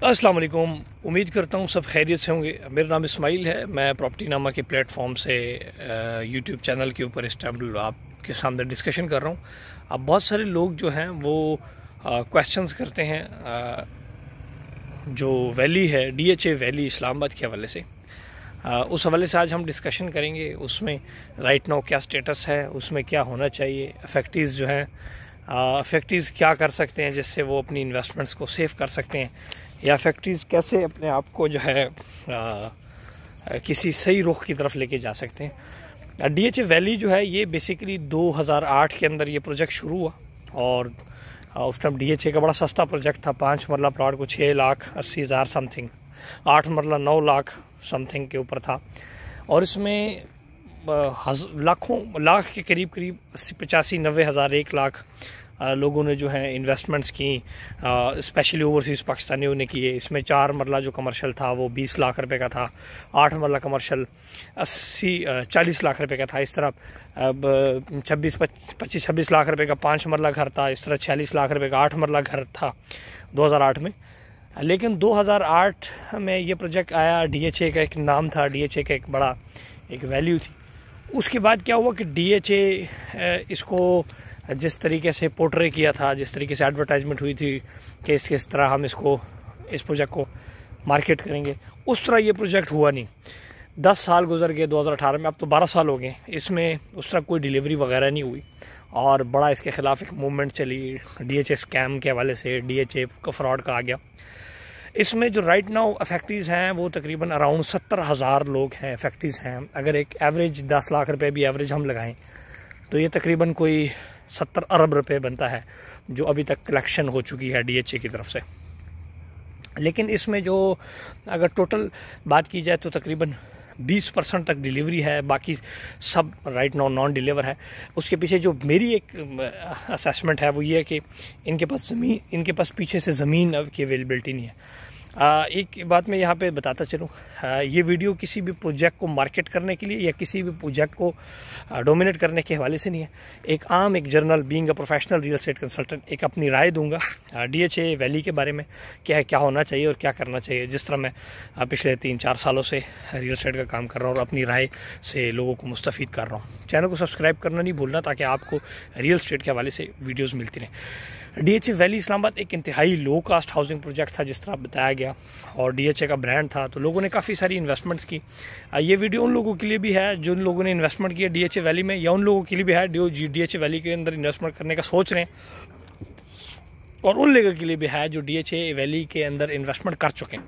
अस्सलाम वालेकुम। उम्मीद करता हूँ सब खैरियत से होंगे। मेरा नाम इस्माइल है। मैं प्रॉपर्टी नामा के प्लेटफॉर्म से यूट्यूब चैनल के ऊपर इस टाइम आपके सामने डिस्कशन कर रहा हूँ। अब बहुत सारे लोग जो हैं वो क्वेश्चंस करते हैं जो वैली है DHA वैली इस्लामाबाद के हवाले से। उस हवाले से आज हम डिस्कशन करेंगे। उसमें राइट नाउ क्या स्टेटस है, उसमें क्या होना चाहिए, अफेक्टीज़ जो हैं अफेक्टीज़ क्या कर सकते हैं जिससे वो अपनी इन्वेस्टमेंट्स को सेव कर सकते हैं, या फैक्ट्रीज कैसे अपने आप को जो है किसी सही रुख की तरफ लेके जा सकते हैं। DHA वैली जो है ये बेसिकली 2008 के अंदर ये प्रोजेक्ट शुरू हुआ और उस टाइम DHA का बड़ा सस्ता प्रोजेक्ट था। 5 मरला प्लाट को 6,80,000 समथिंग, 8 मरला 9 लाख समथिंग के ऊपर था। और इसमें लाख के करीब 85-90 हज़ार 1 लाख लोगों ने जो है इन्वेस्टमेंट्स की, स्पेशली ओवरसीज़ पाकिस्तानियों ने किए। इसमें 4 मरला जो कमर्शियल था वो 20 लाख रुपए का था, 8 मरला कमर्शियल 40 लाख रुपए का था। इस तरह 25-26 लाख रुपए का 5 मरला घर था। इस तरह 46 लाख रुपए का 8 मरला घर था 2008 में। लेकिन 2008 में ये प्रोजेक्ट आया, DHA का एक नाम था, DHA का एक बड़ा एक वैल्यू थी। उसके बाद क्या हुआ कि DHA इसको जिस तरीके से पोर्ट्रे किया था, जिस तरीके से एडवर्टाइजमेंट हुई थी कि किस तरह हम इस प्रोजेक्ट को मार्केट करेंगे, उस तरह ये प्रोजेक्ट हुआ नहीं। 10 साल गुजर गए 2018 में, अब तो 12 साल हो गए। इसमें उस तरह कोई डिलीवरी वगैरह नहीं हुई और बड़ा इसके ख़िलाफ़ एक मूवमेंट चली। DHA स्कैम के हवाले से DHA को फ्रॉड कहा गया। इसमें जो राइट नाउ अफेक्टीज़ हैं वो तकरीबन अराउंड 70,000 लोग हैं, अफेक्टीज़ हैं। अगर एक एवरेज 10 लाख रुपए भी एवरेज हम लगाएं तो ये तकरीबन कोई 70 अरब रुपए बनता है जो अभी तक कलेक्शन हो चुकी है DHA की तरफ से। लेकिन इसमें जो अगर टोटल बात की जाए तो तकरीबन 20% तक डिलीवरी है, बाकी सब राइट नाउ नॉन डिलीवर है। उसके पीछे जो मेरी एक असेसमेंट है वो ये है कि इनके पास पीछे से ज़मीन की अवेलेबिलिटी नहीं है। एक बात मैं यहाँ पे बताता चलूँ, ये वीडियो किसी भी प्रोजेक्ट को मार्केट करने के लिए या किसी भी प्रोजेक्ट को डोमिनेट करने के हवाले से नहीं है। एक आम एक journal being a professional real estate consultant एक अपनी राय दूंगा DHA वैली के बारे में, क्या होना चाहिए और क्या करना चाहिए। जिस तरह मैं पिछले 3-4 सालों से रियल एस्टेट का काम कर रहा हूँ और अपनी राय से लोगों को मुस्तफ़ीद कर रहा हूँ। चैनल को सब्सक्राइब करना नहीं भूलना ताकि आपको रियल एस्टेट के हवाले से वीडियोज़ मिलती रहें। DHA वैली इस्लामाबाद एक इंतहाई लो कास्ट हाउसिंग प्रोजेक्ट था जिस तरह बताया गया, और DHA का ब्रांड था तो लोगों ने काफ़ी सारी इन्वेस्टमेंट्स की। ये वीडियो उन लोगों के लिए भी है जो उन लोगों ने इन्वेस्टमेंट किया DHA वैली में, या उन लोगों के लिए भी है जो DHA वैली के अंदर इन्वेस्टमेंट करने का सोच रहे हैं, और उन लोगों के लिए भी है जो DHA वैली के अंदर इन्वेस्टमेंट कर चुके हैं।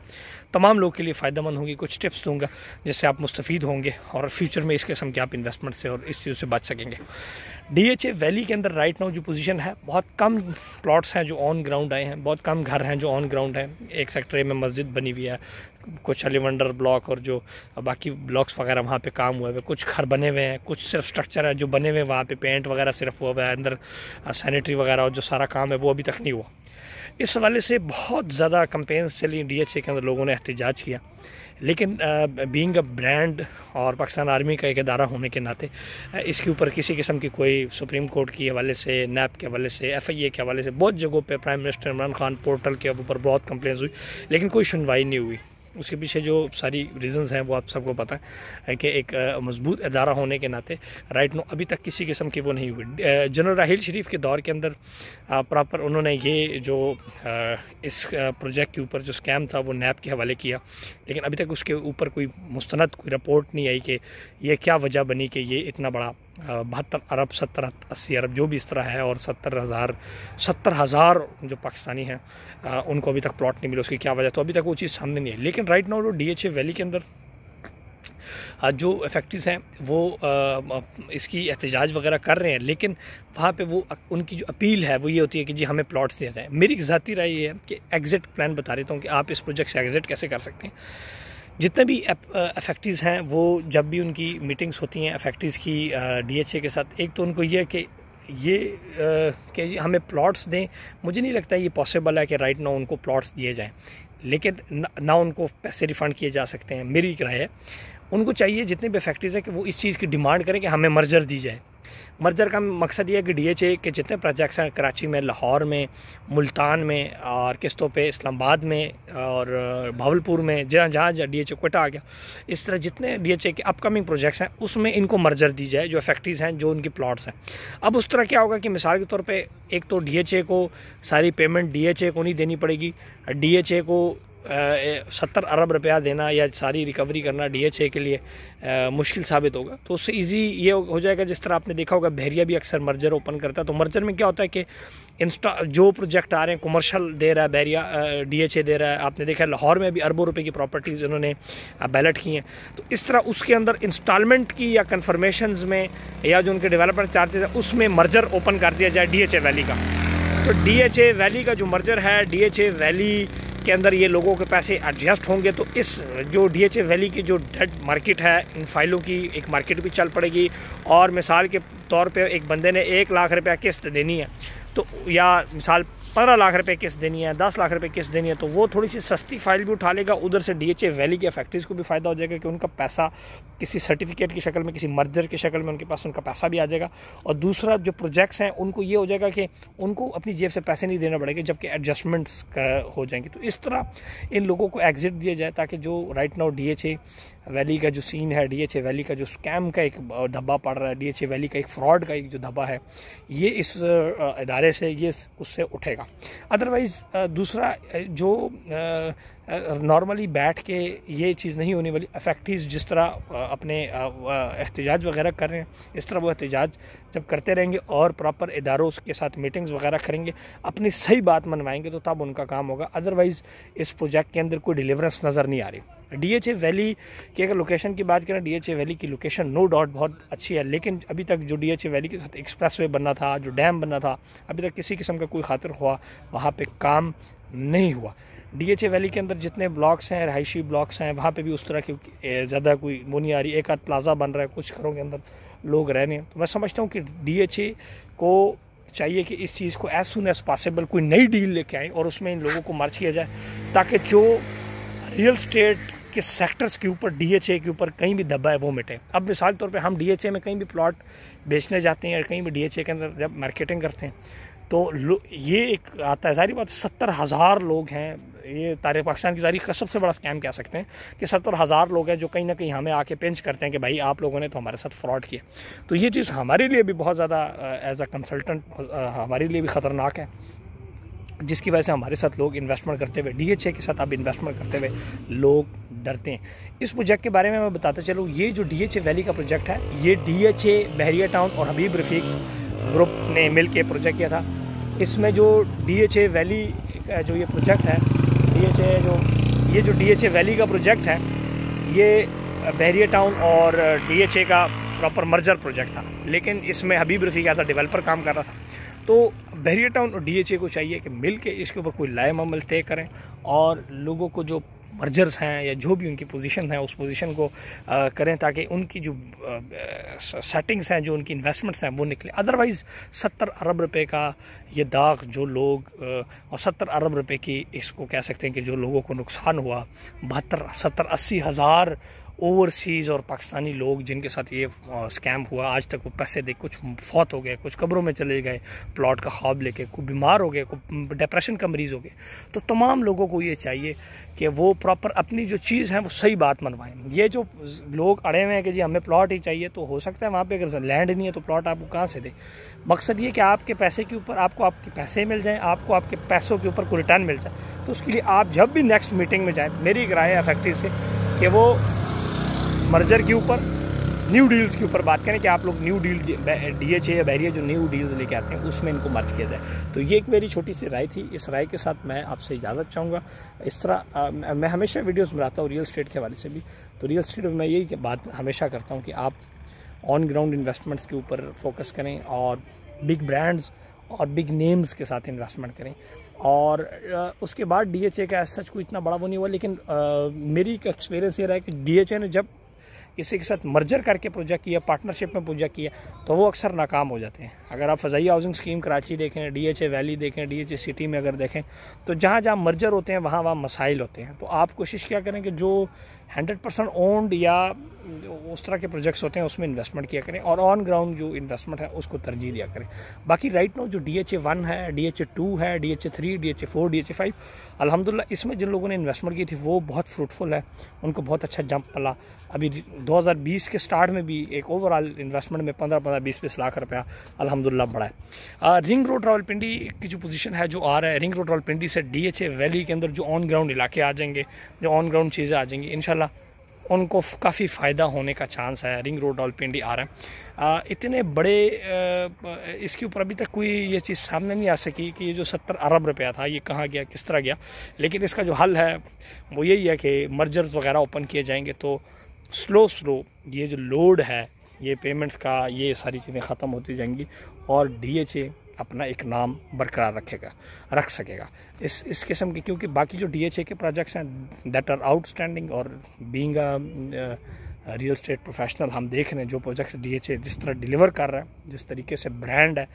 तमाम लोगों के लिए फ़ायदेमंद होंगी। कुछ टिप्स दूंगा जिससे आप मुस्तफ़ीद होंगे और फ्यूचर में इस किस्म के आप इन्वेस्टमेंट से और इस चीज़ से बच सकेंगे। DHA वैली के अंदर राइट नाउ जो पोजीशन है, बहुत कम प्लॉट्स हैं जो ऑन ग्राउंड आए हैं, बहुत कम घर हैं जो ऑन ग्राउंड हैं। एक सेक्टर में मस्जिद बनी हुई है, कुछ अलीवंडर ब्लॉक और जो बाकी ब्लॉक्स वगैरह वहाँ पे काम हुए हुए, कुछ घर बने हुए हैं, कुछ सिर्फ स्ट्रक्चर है जो बने हुए हैं, वहाँ पे पेंट वगैरह सिर्फ हुआ हुआ है, अंदर सैनिटरी वगैरह और जो सारा काम है वो अभी तक नहीं हुआ। इस हवाले से बहुत ज़्यादा कंपेन्स चली, DHA के अंदर लोगों ने एहतजाज किया। लेकिन बीइंग अ ब्रांड और पाकिस्तान आर्मी का एक इदारा होने के नाते इसके ऊपर किसी किस्म की कोई सुप्रीम कोर्ट के हवाले से, NAP के हवाले से, FIA के हवाले से बहुत जगहों पे prime minister Imran Khan portal के ऊपर बहुत कंप्लेंट्स हुई, लेकिन कोई सुनवाई नहीं हुई। उसके पीछे जो सारी रीज़न्स हैं वो आप सबको पता है कि एक मजबूत इदारा होने के नाते राइट नो अभी तक किसी किस्म की वो नहीं हुई। जनरल राहील शरीफ के दौर के अंदर प्रॉपर उन्होंने ये जो इस प्रोजेक्ट के ऊपर जो स्कैम था वो NAP के हवाले किया, लेकिन अभी तक उसके ऊपर कोई मुस्तनद कोई रिपोर्ट नहीं आई कि ये क्या वजह बनी कि ये इतना बड़ा 72 अरब 70-80 अरब जो भी इस तरह है, और 70,000 जो पाकिस्तानी हैं उनको अभी तक प्लॉट नहीं मिला, उसकी क्या वजह, तो अभी तक वो चीज़ सामने नहीं है। लेकिन राइट नाउ जो DHA वैली के अंदर जो इफेक्टिव्स हैं वो इसकी एहतजाज वगैरह कर रहे हैं, लेकिन वहाँ पे वो उनकी जो अपील है वो ये होती है कि जी हमें प्लॉट्स दिया जाए। मेरी ज़ाती राय ये है कि एग्ज़िट प्लान बता देता हूँ कि आप इस प्रोजेक्ट से एग्ज़िट कैसे कर सकते हैं। जितने भी अफेक्टीज़ हैं वो जब भी उनकी मीटिंग्स होती हैं अफेक्टीज़ की DHA के साथ, एक तो उनको ये है कि कि हमें प्लॉट्स दें। मुझे नहीं लगता ये पॉसिबल है कि राइट नाउ उनको प्लॉट्स दिए जाएं, लेकिन ना उनको पैसे रिफ़ंड किए जा सकते हैं। मेरी राय है उनको चाहिए जितने भी फैक्ट्रीज़ हैं कि वो इस चीज़ की डिमांड करें कि हमें मर्जर दी जाए, मर्जर का मकसद ये है कि DHA के जितने प्रोजेक्ट्स हैं कराची में, लाहौर में, मुल्तान में और किस्तों पे इस्लामाबाद में और भावलपुर में, जहाँ जहाँ DHA कोटा आ गया, इस तरह जितने DHA के अपकमिंग प्रोजेक्ट्स हैं उसमें इनको मर्जर दी जाए, जो फैक्ट्रीज़ हैं, जो उनकी प्लॉट्स हैं। अब उस तरह क्या होगा कि मिसाल के तौर पे एक तो DHA को सारी पेमेंट DHA को नहीं देनी पड़ेगी, DHA को 70 अरब रुपया देना या सारी रिकवरी करना DHA के लिए मुश्किल साबित होगा। तो उससे इजी ये हो जाएगा, जिस तरह आपने देखा होगा बहरिया भी अक्सर मर्जर ओपन करता है। तो मर्जर में क्या होता है कि जो प्रोजेक्ट आ रहे हैं कमर्शियल दे रहा है बहरिया, DHA दे रहा है। आपने देखा लाहौर में भी अरबों रुपए की प्रॉपर्टीज़ इन्होंने बैलेट की हैं। तो इस तरह उसके अंदर इंस्टॉलमेंट की या कन्फर्मेशंस में या जो उनके डेवलपमेंट चार्जेस है उसमें मर्जर ओपन कर दिया जाए DHA वैली का। तो DHA वैली का जो मर्जर है, DHA वैली के अंदर ये लोगों के पैसे एडजस्ट होंगे। तो इस जो DHA वैली की जो डेड मार्केट है, इन फाइलों की एक मार्केट भी चल पड़ेगी। और मिसाल के तौर पे एक बंदे ने 1 लाख रुपया किस्त देनी है, तो या मिसाल 15 लाख रुपए किस्त देनी है, 10 लाख रुपए किस्त देनी है, तो वो थोड़ी सी सस्ती फाइल भी उठा लेगा। उधर से DHA वैली के फैक्ट्रीज़ को भी फ़ायदा हो जाएगा कि उनका पैसा किसी सर्टिफिकेट की शक्ल में, किसी मर्जर की शक्ल में उनके पास उनका पैसा भी आ जाएगा। और दूसरा जो प्रोजेक्ट्स हैं उनको ये हो जाएगा कि उनको अपनी जेब से पैसे नहीं देना पड़ेगा, जबकि एडजस्टमेंट्स हो जाएंगे। तो इस तरह इन लोगों को एग्जिट दिया जाए, ताकि जो राइट नाउ DHA वैली का जो सीन है, DHA वैली का जो स्कैम का एक धब्बा पड़ रहा है, DHA वैली का एक फ्रॉड का एक जो धब्बा है, ये इस इदारे से ये उससे उठेगा। अदरवाइज़ दूसरा जो नॉर्मली बैठ के ये चीज़ नहीं होने वाली। फैक्ट्रीज़ जिस तरह अपने एहतजाज वगैरह कर रहे हैं, इस तरह वो एहतजाज जब करते रहेंगे और प्रॉपर इदारों के साथ मीटिंग्स वगैरह करेंगे, अपनी सही बात मनवाएंगे, तो तब उनका काम होगा। अदरवाइज़ इस प्रोजेक्ट के अंदर कोई डिलीवरेंस नज़र नहीं आ रही। DHA वैली की अगर लोकेशन की बात करें, DHA वैली की लोकेशन नो डाउट बहुत अच्छी है, लेकिन अभी तक जो DHA वैली के साथ एक्सप्रेसवे बनना था, जो डैम बनना था, अभी तक किसी किस्म का कोई खातिर हुआ वहाँ पे काम नहीं हुआ। DHA वैली के अंदर जितने ब्लॉक्स हैं, रहायशी ब्लॉक्स हैं, वहाँ पे भी उस तरह की ज़्यादा कोई वो नहीं आ रही। एक आध प्लाजा बन रहा है, कुछ घरों के अंदर लोग रह रहे हैं। तो मैं समझता हूँ कि DHA को चाहिए कि इस चीज़ को एज सुन एज पॉसिबल कोई नई डील लेके आए और उसमें इन लोगों को मर्ज किया जाए, ताकि जो रियल स्टेट के सेक्टर्स के ऊपर DHA के ऊपर कहीं भी दबा है वो मिटे। अब मिसाल के तौर पे हम DHA में कहीं भी प्लॉट बेचने जाते हैं या कहीं भी DHA के अंदर जब मार्केटिंग करते हैं, तो ये एक आता है, सारी बात 70,000 लोग हैं। ये तारीख पाकिस्तान की तारीख का सबसे बड़ा स्कैम कह सकते हैं कि 70,000 लोग हैं जो कहीं ना कहीं हमें आके पिंच करते हैं कि भाई आप लोगों ने तो हमारे साथ फ्रॉड किया। तो ये चीज़ हमारे लिए भी बहुत ज़्यादा एज अ कंसल्टेंट हमारे लिए भी ख़तरनाक है, जिसकी वजह से हमारे साथ लोग इन्वेस्टमेंट करते हुए, DHA के साथ अब इन्वेस्टमेंट करते हुए लोग डरते हैं। इस प्रोजेक्ट के बारे में मैं बताता चलूँ, ये जो DHA वैली का प्रोजेक्ट है, ये DHA, बहरिया टाउन और हबीब रफ़ीक ग्रुप ने मिल के प्रोजेक्ट किया था। इसमें जो DHA वैली का जो ये प्रोजेक्ट है, ये जो DHA वैली का प्रोजेक्ट है, ये बहरिया टाउन और DHA का प्रॉपर मर्जर प्रोजेक्ट था, लेकिन इसमें हबीब रफ़ीक एज अ डेवलपर काम कर रहा था। तो बहरिया टाउन और DHA को चाहिए कि मिल के इसके ऊपर कोई लाए अमल तय करें और लोगों को जो मर्जर्स हैं या जो भी उनकी पोजीशन है उस पोजीशन को करें, ताकि उनकी जो सेटिंग्स हैं, जो उनकी इन्वेस्टमेंट्स हैं वो निकले। अदरवाइज़ 70 अरब रुपए का ये दाग जो लोग और 70 अरब रुपए की इसको कह सकते हैं कि जो लोगों को नुकसान हुआ, 72, 70, 80 हज़ार ओवरसीज़ और पाकिस्तानी लोग जिनके साथ ये स्कैम हुआ, आज तक वो पैसे दे, कुछ फौत हो गए, कुछ कब्रों में चले गए प्लॉट का ख्वाब लेके, कोई बीमार हो गए, कोई डिप्रेशन का मरीज़ हो गए। तो तमाम लोगों को ये चाहिए कि वो प्रॉपर अपनी जो चीज़ है वो सही बात मनवाएं। ये जो लोग अड़े हुए हैं कि जी हमें प्लॉट ही चाहिए, तो हो सकता है वहाँ पे अगर लैंड नहीं है तो प्लॉट आपको कहाँ से दे। मकसद ये कि आपके पैसे के ऊपर आपको आपके पैसे मिल जाएं, आपको आपके पैसों के ऊपर कोई रिटर्न मिल जाए। तो उसके लिए आप जब भी नेक्स्ट मीटिंग में जाएँ, मेरी एक राय है फैक्ट्री से कि वो मर्जर के ऊपर, न्यू डील्स के ऊपर बात करें कि आप लोग न्यू डील DHA या बहरिया जो न्यू डील्स लेके आते हैं उसमें इनको मर्ज किया जाए। तो ये एक मेरी छोटी सी राय थी। इस राय के साथ मैं आपसे इजाज़त चाहूँगा। इस तरह मैं हमेशा वीडियोस बनाता हूँ रियल स्टेट के हवाले से भी। तो रियल स्टेट में मैं यही बात हमेशा करता हूँ कि आप ऑन ग्राउंड इन्वेस्टमेंट्स के ऊपर फोकस करें और बिग ब्रांड्स और बिग नेम्स के साथ इन्वेस्टमेंट करें। और उसके बाद DHA का सच कोई इतना बड़ा वो नहीं हुआ, लेकिन मेरी एक्सपीरियंस ये रहा है कि DHA ने जब किसी के साथ मर्जर करके प्रोजेक्ट किया, पार्टनरशिप में प्रोजेक्ट किया, तो वो अक्सर नाकाम हो जाते हैं। अगर आप फ़ज़ाई हाउसिंग स्कीम कराची देखें, DHA वैली देखें, DHA सिटी में अगर देखें, तो जहाँ जहाँ मर्जर होते हैं वहाँ वहाँ मसाइल होते हैं। तो आप कोशिश क्या करें कि जो 100% ओन्ड या उस तरह के प्रोजेक्ट्स होते हैं उसमें इन्वेस्टमेंट किया करें, और ऑन ग्राउंड जो इन्वेस्टमेंट है उसको तरजीह दिया करें। बाकी राइट नाउ जो DHA 1 है, DHA 2 है, DHA 3, DHA 4, DHA 5, अल्हम्दुलिल्लाह इसमें जिन लोगों ने इन्वेस्टमेंट की थी वो बहुत फ्रूटफुल है, उनको बहुत अच्छा जंप मिला। अभी 2020 के स्टार्ट में भी एक ओवरऑल इन्वेस्टमेंट में 15-15, 20-20 लाख रुपया अल्हम्दुलिल्लाह बढ़ा है। रिंग रोड रावलपिंडी की जो पोजीशन है जो आ रहा है, रिंग रोड रावलपिंडी से DHA वैली के अंदर जो ऑन ग्राउंड इलाके आ जाएंगे, जो ऑन ग्राउंड चीज़ें आ जाएंगी, इंशाल्लाह उनको काफ़ी फ़ायदा होने का चांस है। रिंग रोड रावलपिंडी आ रहा है। इतने बड़े इसके ऊपर अभी तक कोई ये चीज़ सामने नहीं आ सकी कि ये जो 70 अरब रुपया था ये कहाँ गया, किस तरह गया। लेकिन इसका जो हल है वो यही है कि मर्जर्स वगैरह ओपन किए जाएंगे, तो स्लो ये जो लोड है ये पेमेंट्स का, ये सारी चीज़ें ख़त्म होती जाएंगी और DHA अपना एक नाम बरकरार रख सकेगा इस किस्म की। क्योंकि बाकी जो DHA के प्रोजेक्ट्स हैं दैट आर आउटस्टैंडिंग, और बीइंग रियल स्टेट प्रोफेशनल हम देख रहे हैं जो प्रोजेक्ट्स DHA जिस तरह डिलीवर कर रहा है, जिस तरीके से ब्रांड है,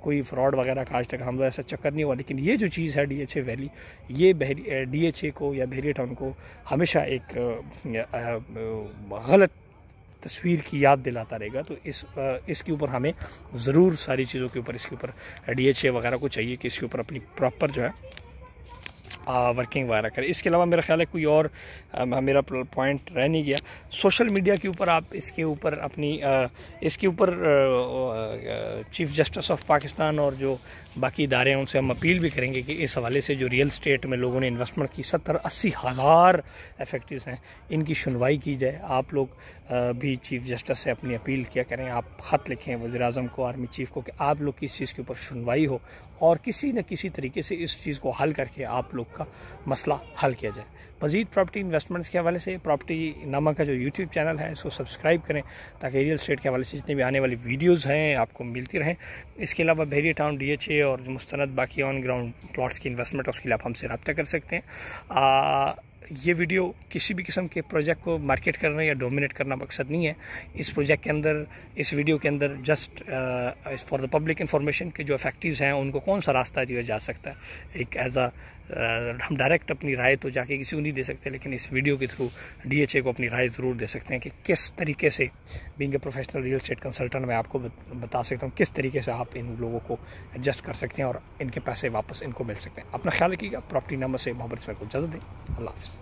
कोई फ्रॉड वगैरह का आज तक हम ऐसा चक्कर नहीं हुआ। लेकिन ये जो चीज़ है DHA वैली, ये DHA को या बहरिया टाउन को हमेशा एक गलत तस्वीर की याद दिलाता रहेगा। तो इसके ऊपर हमें ज़रूर सारी चीज़ों के ऊपर इसके ऊपर DHA वगैरह को चाहिए कि इसके ऊपर अपनी प्रॉपर जो है वर्किंग वगैरह करें। इसके अलावा मेरा ख्याल है कोई और मेरा पॉइंट रह नहीं गया। सोशल मीडिया के ऊपर आप इसके ऊपर अपनी इसके ऊपर चीफ़ जस्टिस ऑफ पाकिस्तान और जो बाकी इदारे हैं उनसे हम अपील भी करेंगे कि इस हवाले से जो रियल स्टेट में लोगों ने इन्वेस्टमेंट की 70-80 हज़ार इफेक्टिव्स हैं, इनकी सुनवाई की जाए। आप लोग भी चीफ़ जस्टिस से अपनी अपील किया करें, आप ख़त लिखें वज़ीर-ए-आज़म को, आर्मी चीफ़ को, कि आप लोग की इस चीज़ के ऊपर सुनवाई हो और किसी न किसी तरीके से इस चीज़ को हल करके आप लोग का मसला हल किया जाए। मज़ीद प्रॉपर्टी इन्वेस्टमेंट्स के हवाले से प्रॉपर्टी नामा का जो यूट्यूब चैनल है इसको सब्सक्राइब करें ताकि रियल स्टेट के हवाले से जितनी भी आने वाली वीडियोज़ हैं आपको मिलती रहें। इसके अलावा बहरिया टाउन DHA और जो मुस्तनद बाकी ऑन ग्राउंड प्लॉट्स की इन्वेस्टमेंट उसके लिए आप हमसे रब्ता कर सकते हैं। ये वीडियो किसी भी किस्म के प्रोजेक्ट को मार्केट करना या डोमिनेट करना मकसद नहीं है। इस प्रोजेक्ट के अंदर, इस वीडियो के अंदर just for the public information के जो इफेक्टिव्स हैं उनको कौन सा रास्ता दिया जा सकता है, एक एज हम डायरेक्ट अपनी राय तो जाके किसी को नहीं दे सकते, लेकिन इस वीडियो के थ्रू DHA को अपनी राय ज़रूर दे सकते हैं कि किस तरीके से being a professional real estate consultant मैं आपको बता सकता हूँ किस तरीके से आप इन लोगों को एडजस्ट कर सकते हैं और इनके पैसे वापस इनको मिल सकते हैं। अपना ख्याल रखिएगा। प्रॉपर्टी नामा से मोहब्बत को इजाज़त दें। अल्लाह हाफ़िज़।